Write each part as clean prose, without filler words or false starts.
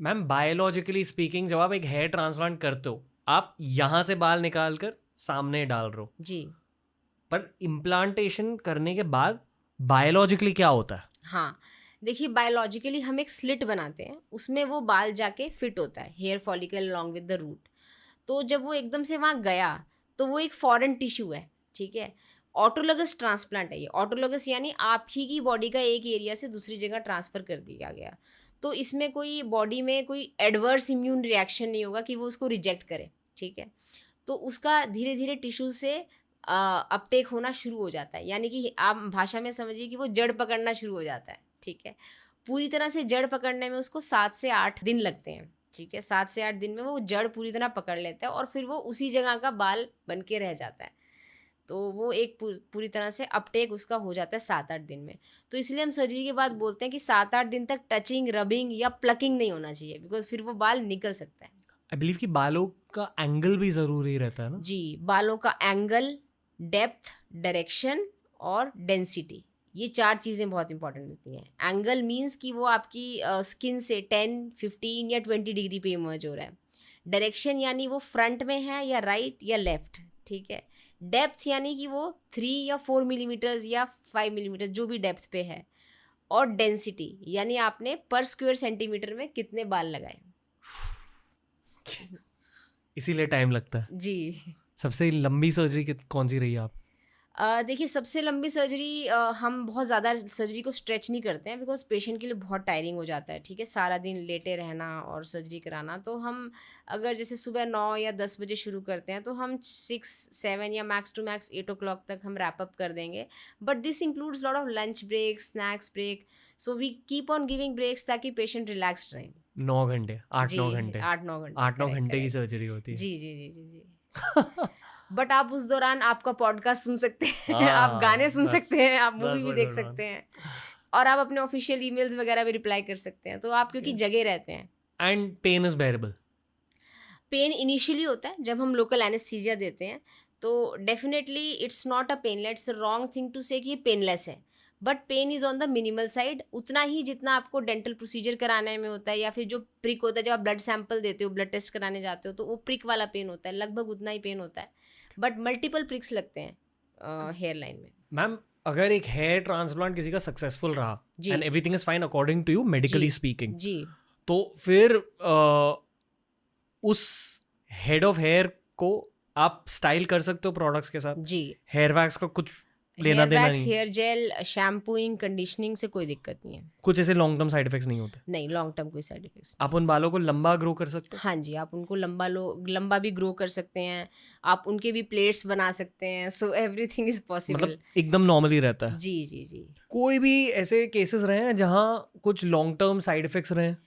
Ma'am biologically speaking जब आप एक हेयर ट्रांसप्लांट करते हो, आप यहाँ से बाल निकाल कर सामने डाल रहे हो, जी पर इम्प्लांटेशन करने के बाद बायोलॉजिकली क्या होता है? हाँ, देखिए बायोलॉजिकली हम एक स्लिट बनाते हैं, उसमें वो बाल जाके फिट होता है, hair follicle along with the root. तो जब वो एकदम से वहाँ गया तो वो एक फॉरेन टिश्यू है, ठीक है। ऑटोलॉगस ट्रांसप्लांट है ये। ऑटोलॉगस यानी आप ही की बॉडी का एक एरिया से दूसरी जगह ट्रांसफ़र कर दिया गया। तो इसमें कोई बॉडी में कोई एडवर्स इम्यून रिएक्शन नहीं होगा कि वो उसको रिजेक्ट करे, ठीक है। तो उसका धीरे धीरे टिश्यू से अपटेक होना शुरू हो जाता है, यानी कि आप भाषा में समझिए कि वो जड़ पकड़ना शुरू हो जाता है, ठीक है। पूरी तरह से जड़ पकड़ने में उसको 7 से 8 दिन लगते हैं, ठीक है। 7 से 8 दिन में वो जड़ पूरी तरह पकड़ लेता है और फिर वो उसी जगह का बाल बन के रह जाता है। तो वो एक पूरी तरह से अपटेक उसका हो जाता है 7-8 दिन में। तो इसलिए हम सर्जरी के बाद बोलते हैं कि 7-8 दिन तक टचिंग, रबिंग या प्लकिंग नहीं होना चाहिए, बिकॉज फिर वो बाल निकल सकता है। आई बिलीव कि बालों का एंगल भी ज़रूरी रहता है ना? जी, बालों का एंगल, डेप्थ, डायरेक्शन और डेंसिटी, ये 4 चीज़ें बहुत इंपॉर्टेंट होती हैं। एंगल मीन्स कि वो आपकी स्किन से 10, 15 या 20 डिग्री पे इमर्ज हो रहा है। डायरेक्शन यानी वो फ्रंट में है या राइट या लेफ्ट, ठीक है। डेप्थ यानी कि वो 3 या 4 मिलीमीटर्स या 5 मिलीमीटर जो भी डेप्थ पे है। और डेंसिटी यानी आपने पर स्क्वायर सेंटीमीटर में कितने बाल लगाए। इसीलिए टाइम लगता है। जी। सबसे लंबी सर्जरी कौन सी रही है आप? देखिए सबसे लंबी सर्जरी, हम बहुत ज़्यादा सर्जरी को स्ट्रेच नहीं करते हैं, बिकॉज पेशेंट के लिए बहुत टायरिंग हो जाता है, ठीक है। सारा दिन लेटे रहना और सर्जरी कराना। तो हम अगर जैसे सुबह 9 या 10 बजे शुरू करते हैं तो हम 6-7 या मैक्स टू मैक्स 8 o'clock तक हम रैप अप कर देंगे। But this includes lot of lunch break, snacks break, so we keep on giving breaks ताकि पेशेंट रिलैक्सड रहें। 9 घंटे, 8-9 जी, घंटे, 8-9 घंटे, 8-9 करेक्ट घंटे की करेक्ट। सर्जरी होती है। जी जी जी जी जी। बट आप उस दौरान आपका पॉडकास्ट सुन सकते हैं, आप गाने हाँ, सुन सकते हैं, आप मूवी that's भी a देख good one. सकते हैं, और आप अपने ऑफिशियल ईमेल्स वगैरह भी रिप्लाई कर सकते हैं। तो आप क्योंकि जगह रहते हैं। And pain is bearable. Pain initially होता है जब हम लोकल एनेस्थीसिया देते हैं, तो definitely it's not a painless, it's wrong thing to say कि ये पेनलेस है। But pain is on the minimal side, उतना ही जितना आपको डेंटल प्रोसीजर कराने में होता है, या फिर जो प्रिक होता है जब आप ब्लड सैंपल देते हो, ब्लड टेस्ट कराने जाते हो, तो वो प्रिक वाला पेन होता है, लगभग उतना ही पेन होता है। बट मल्टीपल प्रिक्स लगते हैं हेयर लाइन में। मैम, अगर एक हेयर ट्रांसप्लांट किसी का सक्सेसफुल रहा जी and everything is fine according to you medically speaking, जी तो फिर उस हेड ऑफ हेयर को आप स्टाइल कर सकते हो प्रोडक्ट्स के साथ। जी। हेयर वैक्स का कुछ लेना हेयर देना वैक्स, नहीं, हेयर जेल, शैम्पूइंग, कंडीशनिंग से कोई दिक्कत नहीं है। कुछ ऐसे लॉन्ग टर्म साइड इफेक्ट्स नहीं होते। नहीं, लॉन्ग टर्म कोई साइड इफेक्ट्स। आप उन बालों को लंबा ग्रो कर सकते हो। हाँ जी, आप उनको लंबा भी ग्रो कर सकते हैं, आप उनके भी प्लेट्स बना सकते हैं, सो एवरीथिंग इज पॉसिबल। मतलब एकदम नॉर्मली रहता है। जी जी जी। कोई भी ऐसे केसेस रहे हैं जहाँ कुछ लॉन्ग टर्म साइड इफेक्ट्स रहे हैं?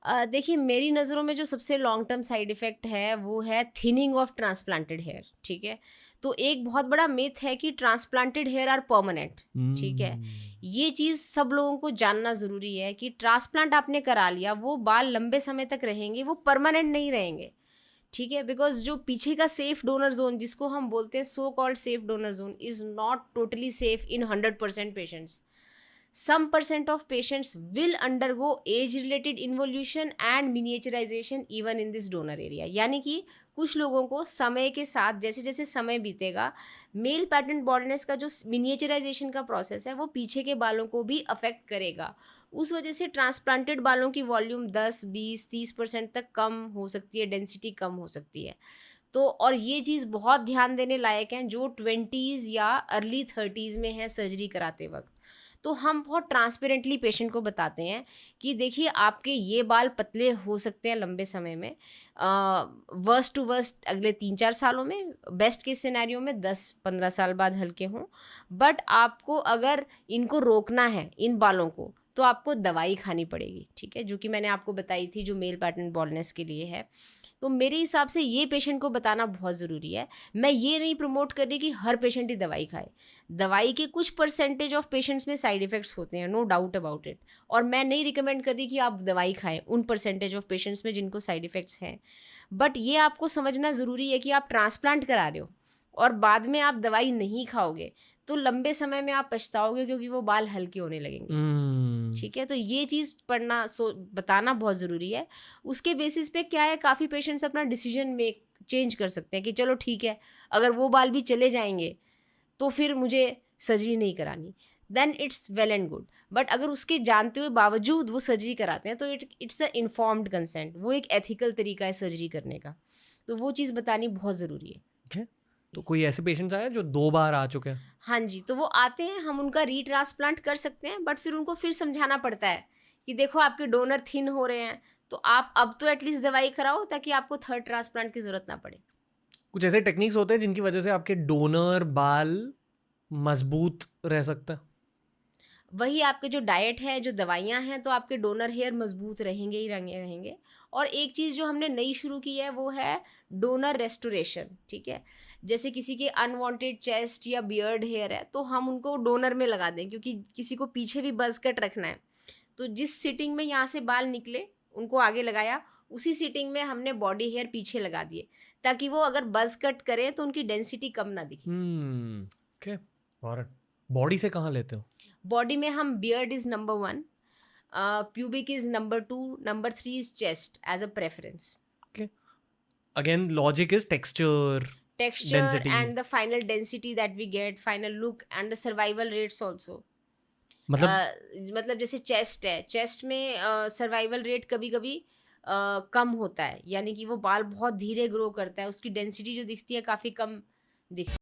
देखिए मेरी नज़रों में जो सबसे लॉन्ग टर्म साइड इफ़ेक्ट है वो है थिनिंग ऑफ ट्रांसप्लांटेड हेयर, ठीक है। तो एक बहुत बड़ा मिथ है कि ट्रांसप्लांटेड हेयर आर परमानेंट, ठीक है। ये चीज़ सब लोगों को जानना ज़रूरी है कि ट्रांसप्लांट आपने करा लिया, वो बाल लंबे समय तक रहेंगे, वो परमानेंट नहीं रहेंगे, ठीक है। बिकॉज जो पीछे का सेफ डोनर जोन जिसको हम बोलते हैं so called safe donor zone is not totally safe in 100% patients. Some percent of patients will undergo age-related involution and miniaturization even in this donor area. यानी कि कुछ लोगों को समय के साथ जैसे जैसे समय बीतेगा, मेल पैटर्न बॉल्डनेस का जो मिनिएचराइजेशन का प्रोसेस है वो पीछे के बालों को भी अफेक्ट करेगा। उस वजह से ट्रांसप्लांटेड बालों की वॉल्यूम 10, 20, 30% तक कम हो सकती है, डेंसिटी कम हो सकती है। तो और ये चीज़ बहुत ध्यान देने लायक है जो 20s या अर्ली 30s में है सर्जरी कराते वक्त। तो हम बहुत ट्रांसपेरेंटली पेशेंट को बताते हैं कि देखिए आपके ये बाल पतले हो सकते हैं लंबे समय में, वर्स्ट टू वर्स्ट अगले 3-4 सालों में, बेस्ट केस सिनेरियो में 10-15 साल बाद हल्के हों। बट आपको अगर इनको रोकना है इन बालों को तो आपको दवाई खानी पड़ेगी, ठीक है, जो कि मैंने आपको बताई थी जो मेल पैटर्न बॉल्डनेस के लिए है। तो मेरे हिसाब से ये पेशेंट को बताना बहुत ज़रूरी है। मैं ये नहीं प्रमोट कर रही कि हर पेशेंट ही दवाई खाए। दवाई के कुछ परसेंटेज ऑफ पेशेंट्स में साइड इफ़ेक्ट्स होते हैं, नो डाउट अबाउट इट, और मैं नहीं रिकमेंड कर रही कि आप दवाई खाएं उन परसेंटेज ऑफ पेशेंट्स में जिनको साइड इफ़ेक्ट्स हैं। बट ये आपको समझना ज़रूरी है कि आप ट्रांसप्लांट करा रहे हो और बाद में आप दवाई नहीं खाओगे तो लंबे समय में आप पछताओगे क्योंकि वो बाल हल्के होने लगेंगे। ठीक है, तो ये चीज़ पढ़ना बताना बहुत ज़रूरी है। उसके बेसिस पे क्या है, काफ़ी पेशेंट्स अपना डिसीजन चेंज कर सकते हैं कि चलो ठीक है, अगर वो बाल भी चले जाएंगे तो फिर मुझे सर्जरी नहीं करानी, then it's well and good. But अगर उसके जानते हुए बावजूद वो सर्जरी कराते हैं तो इट्स अ इन्फॉर्म्ड कंसेंट, वो एक एथिकल तरीका है सर्जरी करने का, तो वो चीज़ बतानी बहुत ज़रूरी है। Okay. तो कोई ऐसे पेशेंट्स आए जो 2 बार आ चुके हैं? हाँ जी, तो वो आते हैं, हम उनका रीट्रांसप्लांट कर सकते हैं, बट फिर उनको फिर समझाना पड़ता है कि देखो आपके डोनर थिन हो रहे हैं, तो आप अब तो एटलीस्ट दवाई कराओ ताकि आपको थर्ड ट्रांसप्लांट की ज़रूरत ना पड़े। कुछ ऐसे टेक्निक्स होते हैं जिनकी वजह से आपके डोनर बाल मजबूत रह सकता है? वही आपके जो डाइट है, जो दवाइयाँ हैं, तो आपके डोनर हेयर मजबूत रहेंगे ही रहेंगे। और एक चीज़ जो हमने नई शुरू की है वो है डोनर रेस्टोरेशन। ठीक है, जैसे किसी के अनवांटेड चेस्ट या बियर्ड हेयर है तो हम उनको डोनर में लगा दें, क्योंकि किसी को पीछे भी बज़ कट रखना है, तो जिस सिटिंग में यहाँ से बाल निकले उनको आगे लगाया, उसी सिटिंग में हमने बॉडी हेयर पीछे लगा दिए, ताकि वो अगर बज़ कट करें तो उनकी डेंसिटी कम ना दिखे। ओके। और बॉडी से कहाँ लेते हो? बॉडी में हम beard is number 1, pubic is number 2, number 3 is chest as a preference. Okay. Again, logic is texture, Texture density. and the final density that we get, final look and the survival rates also. मतलब जैसे chest है, chest में survival rate कभी कभी कम होता है, यानी कि वो बाल बहुत धीरे ग्रो करता है, उसकी डेंसिटी जो दिखती है काफ़ी कम दिखती है।